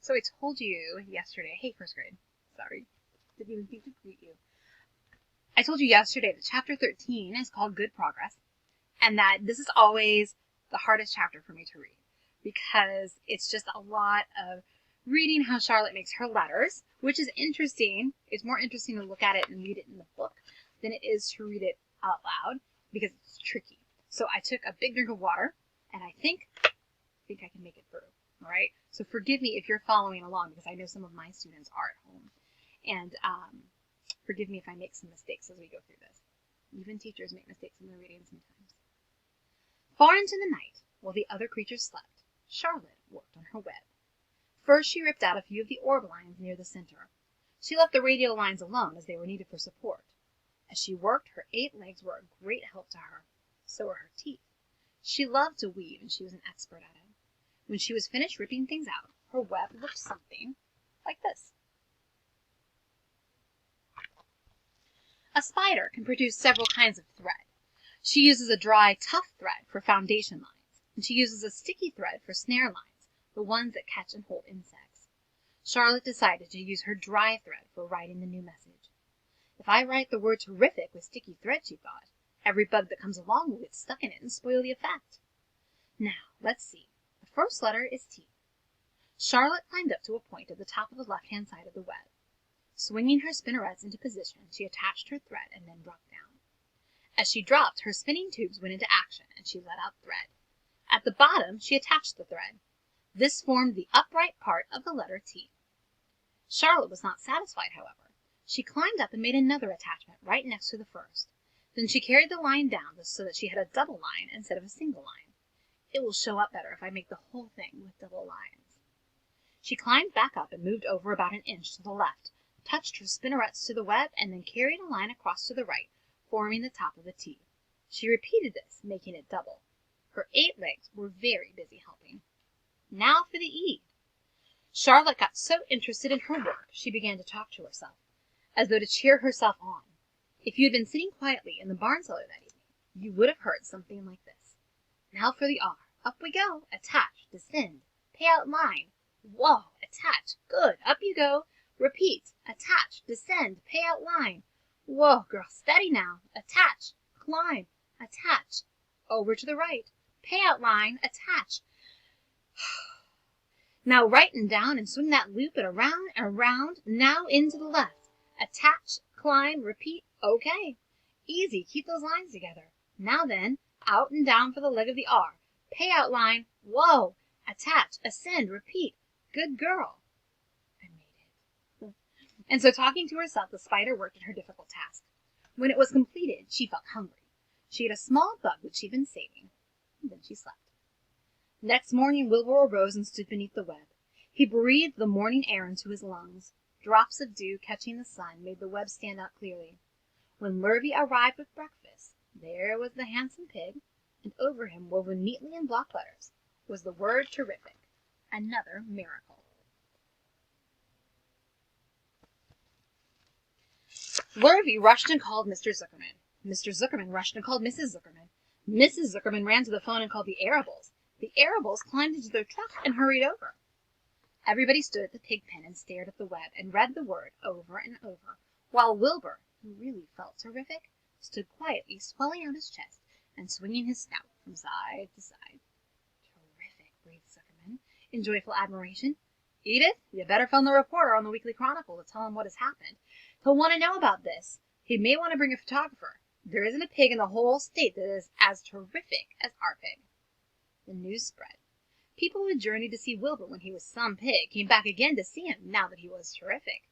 So I told you yesterday, hey, first grade, sorry, didn't even think to greet you. I told you yesterday that chapter 13 is called Good Progress, and that this is always the hardest chapter for me to read because it's just a lot of reading how Charlotte makes her letters, which is interesting. It's more interesting to look at it and read it in the book than it is to read it out loud because it's tricky. So I took a big drink of water, and I think I can make it through. All right. So forgive me if you're following along because I know some of my students are at home, and forgive me if I make some mistakes as we go through this. Even teachers make mistakes in their reading sometimes. Far into the night, while the other creatures slept, Charlotte worked on her web. First she ripped out a few of the orb lines near the center. She left the radial lines alone as they were needed for support. As she worked, her 8 legs were a great help to her. So were her teeth. She loved to weave, and she was an expert at it. When she was finished ripping things out, her web looked something like this. A spider can produce several kinds of thread. She uses a dry, tough thread for foundation lines, and she uses a sticky thread for snare lines, the ones that catch and hold insects. Charlotte decided to use her dry thread for writing the new message. If I write the word terrific with sticky thread, she thought, every bug that comes along will get stuck in it and spoil the effect. Now, let's see. The first letter is T. Charlotte climbed up to a point at the top of the left-hand side of the web. Swinging her spinnerets into position, she attached her thread and then dropped down. As she dropped, her spinning tubes went into action, and she let out thread. At the bottom, she attached the thread. This formed the upright part of the letter T. Charlotte was not satisfied, however. She climbed up and made another attachment right next to the first. Then she carried the line down so that she had a double line instead of a single line. It will show up better if I make the whole thing with double lines. She climbed back up and moved over about an inch to the left, touched her spinnerets to the web, and then carried a line across to the right, forming the top of the T. She repeated this, making it double. Her 8 legs were very busy helping. Now for the E. Charlotte got so interested in her work, she began to talk to herself, as though to cheer herself on. If you had been sitting quietly in the barn cellar that evening, you would have heard something like this. Now for the R. Up we go. Attach, descend, pay out line. Whoa, attach, good, up you go. Repeat, attach, descend, pay out line. Whoa, girl, steady now. Attach, climb, attach. Over to the right. Pay out line, attach. Now right and down and swing that loop and around. Now into the left. Attach, climb, repeat. Okay. Easy, keep those lines together. Now then, out and down for the leg of the R. Pay out line. Whoa. Attach, ascend, repeat. Good girl. I made it. And so talking to herself, the spider worked at her difficult task. When it was completed, she felt hungry. She ate a small bug which she'd been saving, and then she slept. Next morning Wilbur arose and stood beneath the web. He breathed the morning air into his lungs. Drops of dew catching the sun made the web stand out clearly. When Lurvy arrived with breakfast, there was the handsome pig, and over him, woven neatly in block letters, was the word terrific. Another miracle. Lurvy rushed and called Mr. Zuckerman. Mr. Zuckerman rushed and called Mrs. Zuckerman. Mrs. Zuckerman ran to the phone and called the Arables. The Arables climbed into their truck and hurried over. Everybody stood at the pig pen and stared at the web and read the word over and over, while Wilbur, who really felt terrific, stood quietly swelling out his chest and swinging his snout from side to side. Terrific, breathed Zuckerman, in joyful admiration. Edith, you better phone the reporter on the Weekly Chronicle to tell him what has happened. He'll want to know about this. He may want to bring a photographer. There isn't a pig in the whole state that is as terrific as our pig. The news spread. People who had journeyed to see Wilbur when he was some pig came back again to see him now that he was terrific.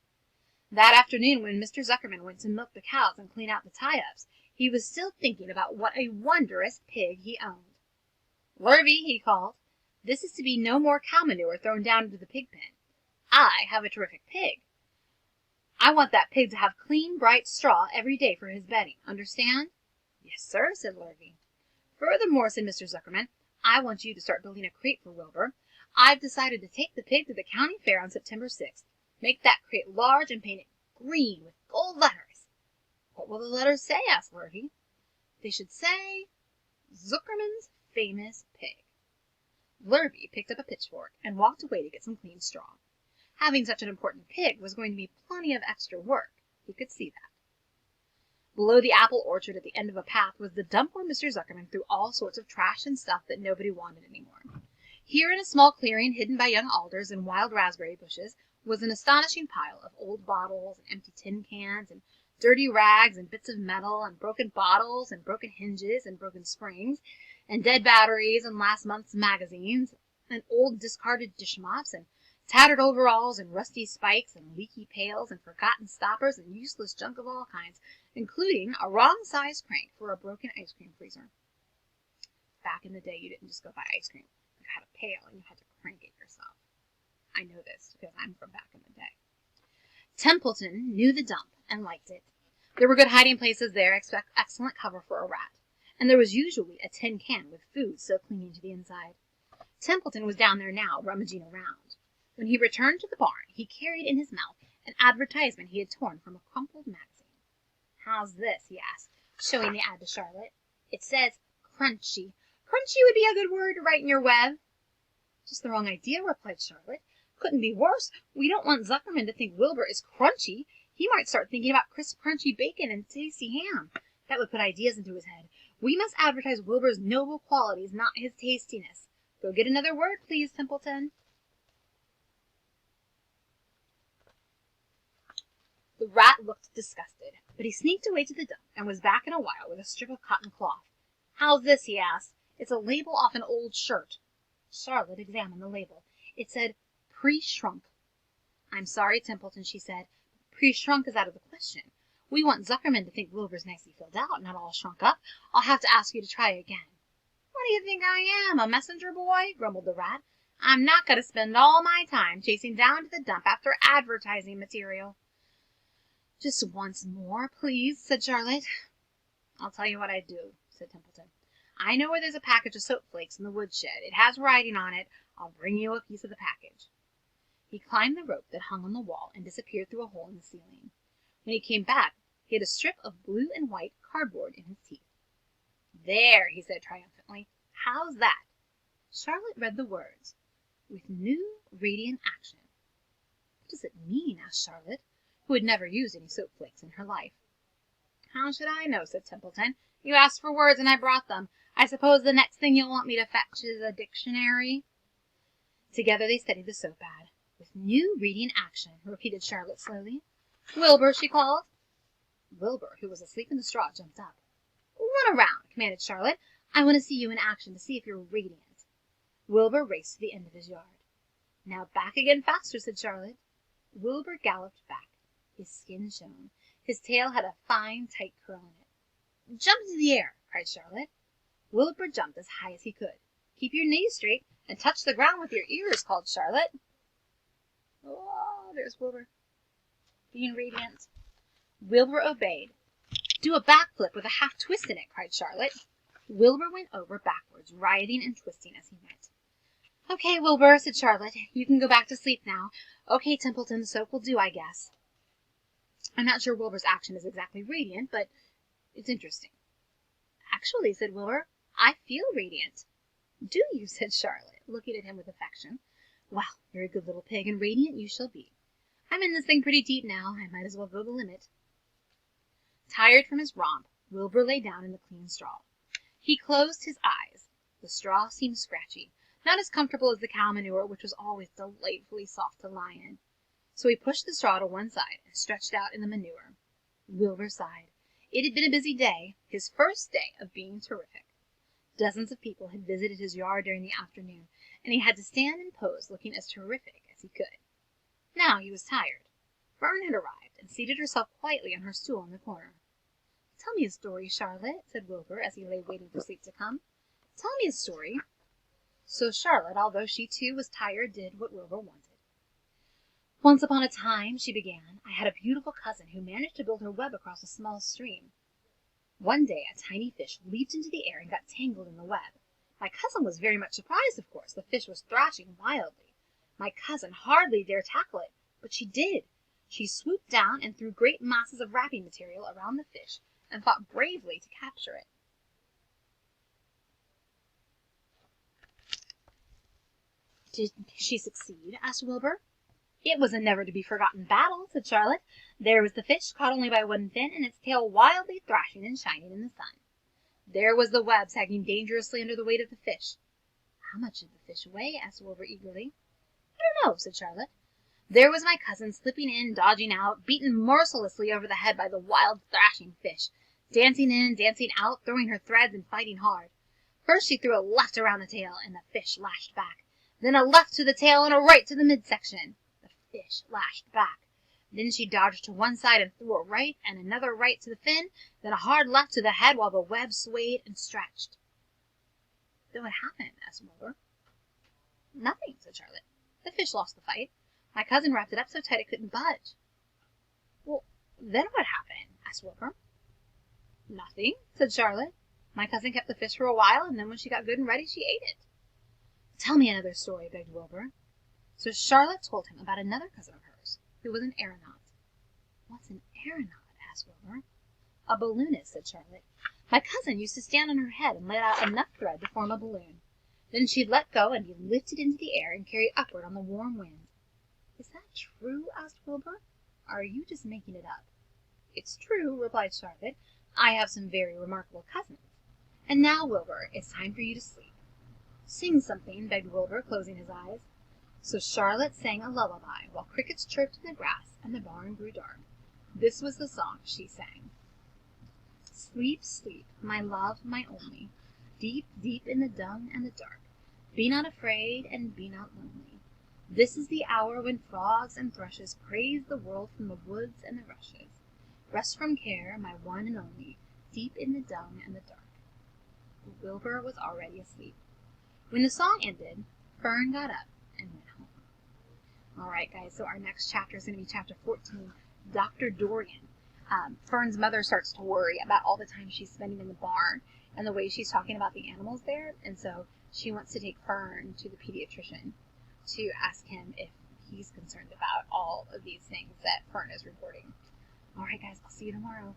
That afternoon, when Mr. Zuckerman went to milk the cows and clean out the tie-ups, he was still thinking about what a wondrous pig he owned. Lurvy, he called, this is to be no more cow manure thrown down into the pig pen. I have a terrific pig. I want that pig to have clean, bright straw every day for his bedding. Understand? Yes, sir, said Lurvy. Furthermore, said Mr. Zuckerman, I want you to start building a crate for Wilbur. I've decided to take the pig to the county fair on September 6th. Make that crate large and paint it green with gold letters. What will the letters say? Asked Lurvy. They should say, Zuckerman's Famous Pig. Lurvy picked up a pitchfork and walked away to get some clean straw. Having such an important pig was going to be plenty of extra work. He could see that. Below the apple orchard at the end of a path was the dump where Mr. Zuckerman threw all sorts of trash and stuff that nobody wanted anymore. Here, in a small clearing hidden by young alders and wild raspberry bushes, was an astonishing pile of old bottles and empty tin cans and dirty rags and bits of metal and broken bottles and broken hinges and broken springs and dead batteries and last month's magazines and old discarded dish mops and tattered overalls and rusty spikes and leaky pails and forgotten stoppers and useless junk of all kinds, including a wrong-sized crank for a broken ice cream freezer. Back in the day, you didn't just go buy ice cream. You had a pail and you had to crank it yourself. I know this because I'm from back in the day. Templeton knew the dump and liked it. There were good hiding places there, excellent cover for a rat, and there was usually a tin can with food still clinging to the inside. Templeton was down there now, rummaging around. When he returned to the barn, he carried in his mouth an advertisement he had torn from a crumpled magazine. "How's this?" he asked, showing the ad to Charlotte. "It says crunchy. Crunchy would be a good word to write in your web." "Just the wrong idea," replied Charlotte. "Couldn't be worse. We don't want Zuckerman to think Wilbur is crunchy. He might start thinking about crisp, crunchy bacon and tasty ham. That would put ideas into his head. We must advertise Wilbur's noble qualities, not his tastiness. Go get another word, please, Templeton." The rat looked disgusted, but he sneaked away to the dump and was back in a while with a strip of cotton cloth. "How's this?" he asked. "It's a label off an old shirt." Charlotte examined the label. It said, "Pre-shrunk." "I'm sorry, Templeton," she said, "but pre-shrunk is out of the question. We want Zuckerman to think Wilbur's nicely filled out, not all shrunk up. I'll have to ask you to try again." "What do you think I am, a messenger boy?" grumbled the rat. "I'm not going to spend all my time chasing down to the dump after advertising material." "Just once more, please," said Charlotte. "I'll tell you what I do," said Templeton. "I know where there's a package of soap flakes in the woodshed. It has writing on it. I'll bring you a piece of the package." He climbed the rope that hung on the wall and disappeared through a hole in the ceiling. When he came back, he had a strip of blue and white cardboard in his teeth. "There," he said triumphantly. "How's that?" Charlotte read the words, "With new radiant action." "What does it mean?" asked Charlotte, who had never used any soap flakes in her life. "How should I know?" said Templeton. "You asked for words and I brought them. I suppose the next thing you'll want me to fetch is a dictionary." Together they studied the soap ad. "With new radiant action," repeated Charlotte slowly. "Wilbur," she called. Wilbur, who was asleep in the straw, jumped up. "Run around," commanded Charlotte. "I want to see you in action to see if you're radiant." Wilbur raced to the end of his yard. "Now back again faster," said Charlotte. Wilbur galloped back. His skin shone. His tail had a fine, tight curl in it. "Jump into the air!" cried Charlotte. Wilbur jumped as high as he could. "Keep your knees straight and touch the ground with your ears," called Charlotte. "Oh, there's Wilbur, being radiant." Wilbur obeyed. "Do a backflip with a half twist in it," cried Charlotte. Wilbur went over backwards, rioting and twisting as he went. "Okay, Wilbur," said Charlotte. "You can go back to sleep now. Okay, Templeton, the soap will do, I guess." "I'm not sure Wilbur's action is exactly radiant, but it's interesting." "Actually," said Wilbur, "I feel radiant." "Do you?" said Charlotte, looking at him with affection. "Well, you're a good little pig, and radiant you shall be. I'm in this thing pretty deep now. I might as well go the limit." Tired from his romp, Wilbur lay down in the clean straw. He closed his eyes. The straw seemed scratchy, not as comfortable as the cow manure, which was always delightfully soft to lie in. So he pushed the straw to one side and stretched out in the manure. Wilbur sighed. It had been a busy day, his first day of being terrific. Dozens of people had visited his yard during the afternoon, and he had to stand and pose looking as terrific as he could. Now he was tired. Fern had arrived and seated herself quietly on her stool in the corner. "Tell me a story, Charlotte," said Wilbur, as he lay waiting for sleep to come. "Tell me a story." So Charlotte, although she too was tired, did what Wilbur wanted. "Once upon a time," she began, "I had a beautiful cousin who managed to build her web across a small stream. One day a tiny fish leaped into the air and got tangled in the web. My cousin was very much surprised, of course. The fish was thrashing wildly. My cousin hardly dared tackle it, but she did. She swooped down and threw great masses of wrapping material around the fish and fought bravely to capture it." "Did she succeed?" asked Wilbur. It was a never-to-be-forgotten battle, said Charlotte. There was the fish, caught only by one fin, and its tail wildly thrashing and shining in the sun. There was the web sagging dangerously under the weight of the fish. How much did the fish weigh? Asked Wilbur eagerly. I don't know, said Charlotte. There was my cousin, slipping in, dodging out, beaten mercilessly over the head by the wild, thrashing fish, dancing in, dancing out, throwing her threads and fighting hard. First she threw a left around the tail, and the fish lashed back. Then a left to the tail and a right to the midsection. The fish lashed back. Then she dodged to one side and threw a right and another right to the fin, then a hard left to the head while the web swayed and stretched. Then what happened? Asked Wilbur. Nothing, said Charlotte. The fish lost the fight. My cousin wrapped it up so tight it couldn't budge. Well, then what happened? Asked Wilbur. Nothing, said Charlotte. My cousin kept the fish for a while, and then when she got good and ready, she ate it. Tell me another story, begged Wilbur. So Charlotte told him about another cousin of hers, who was an aeronaut. What's an aeronaut? Asked Wilbur. A balloonist, said Charlotte. My cousin used to stand on her head and let out enough thread to form a balloon. Then she'd let go and be lifted into the air and carried upward on the warm wind. Is that true? Asked Wilbur. Or are you just making it up? It's true, replied Charlotte. I have some very remarkable cousins. And now, Wilbur, it's time for you to sleep. Sing something, begged Wilbur, closing his eyes. So Charlotte sang a lullaby while crickets chirped in the grass and the barn grew dark. This was the song she sang. Sleep, sleep, my love, my only, deep, deep in the dung and the dark. Be not afraid and be not lonely. This is the hour when frogs and thrushes praise the world from the woods and the rushes. Rest from care, my one and only, deep in the dung and the dark. Wilbur was already asleep. When the song ended, Fern got up and went home. All right, guys, so our next chapter is going to be chapter 14, Dr. Dorian. Fern's mother starts to worry about all the time she's spending in the barn and the way she's talking about the animals there, and so she wants to take Fern to the pediatrician to ask him if he's concerned about all of these things that Fern is reporting. All right, guys, I'll see you tomorrow.